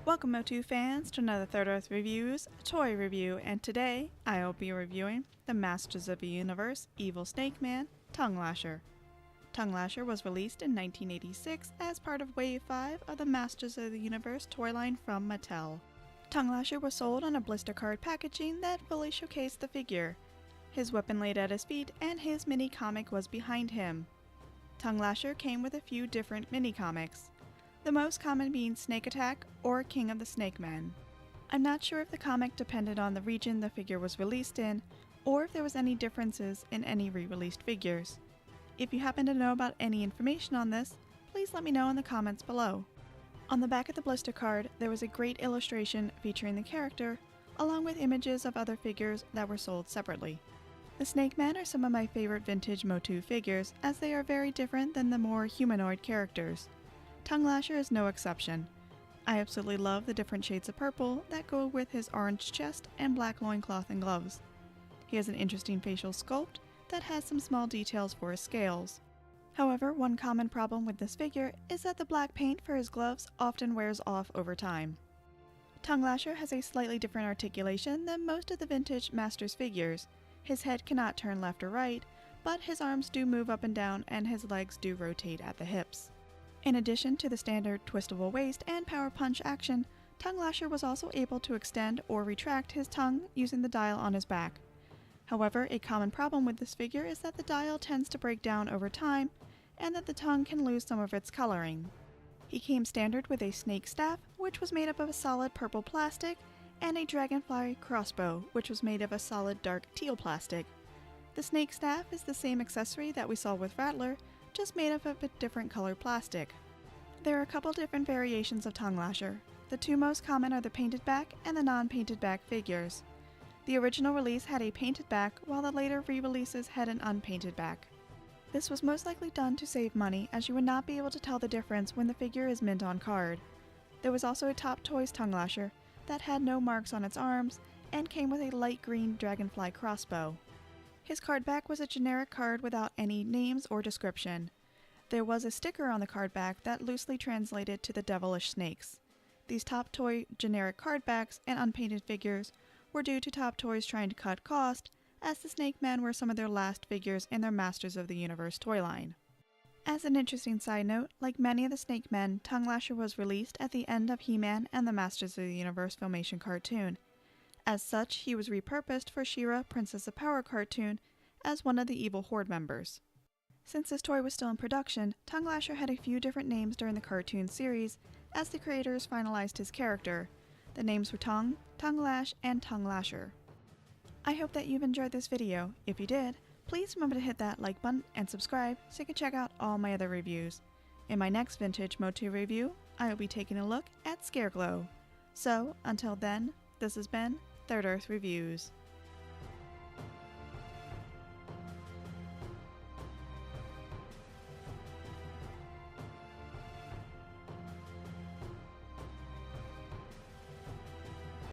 Welcome MOTU fans to another Third Earth Reviews toy review, and today I will be reviewing the Masters of the Universe Evil Snake Man Tung Lashor. Tung Lashor was released in 1986 as part of Wave 5 of the Masters of the Universe toy line from Mattel. Tung Lashor was sold on a blister card packaging that fully showcased the figure. His weapon laid at his feet and his mini comic was behind him. Tung Lashor came with a few different mini comics, the most common being Snake Attack or King of the Snake Men. I'm not sure if the comic depended on the region the figure was released in, or if there was any differences in any re-released figures. If you happen to know about any information on this, please let me know in the comments below. On the back of the blister card, there was a great illustration featuring the character, along with images of other figures that were sold separately. The Snake Men are some of my favorite vintage MOTU figures, as they are very different than the more humanoid characters. Tung Lashor is no exception. I absolutely love the different shades of purple that go with his orange chest and black loincloth and gloves. He has an interesting facial sculpt that has some small details for his scales. However, one common problem with this figure is that the black paint for his gloves often wears off over time. Tung Lashor has a slightly different articulation than most of the vintage Masters figures. His head cannot turn left or right, but his arms do move up and down and his legs do rotate at the hips. In addition to the standard twistable waist and power punch action, Tung Lashor was also able to extend or retract his tongue using the dial on his back. However, a common problem with this figure is that the dial tends to break down over time and that the tongue can lose some of its coloring. He came standard with a snake staff, which was made up of a solid purple plastic, and a dragonfly crossbow, which was made of a solid dark teal plastic. The snake staff is the same accessory that we saw with Rattler, just made up of a different colored plastic. There are a couple different variations of Tung Lashor. The two most common are the painted back and the non-painted back figures. The original release had a painted back, while the later re-releases had an unpainted back. This was most likely done to save money, as you would not be able to tell the difference when the figure is mint on card. There was also a Top Toys Tung Lashor that had no marks on its arms and came with a light green dragonfly crossbow. His card back was a generic card without any names or description. There was a sticker on the card back that loosely translated to the devilish snakes. These Top Toy generic card backs and unpainted figures were due to Top Toys trying to cut cost, as the Snake Men were some of their last figures in their Masters of the Universe toy line. As an interesting side note, like many of the Snake Men, Tung Lashor was released at the end of He-Man and the Masters of the Universe Filmation cartoon. As such, he was repurposed for She-Ra, Princess of Power cartoon as one of the evil Horde members. Since this toy was still in production, Tung Lashor had a few different names during the cartoon series as the creators finalized his character. The names were Tung, Tung Lash, and Tung Lashor. I hope that you've enjoyed this video. If you did, please remember to hit that like button and subscribe so you can check out all my other reviews. In my next vintage MOTU review, I will be taking a look at Scareglow. So, until then, this has been Third Earth Reviews.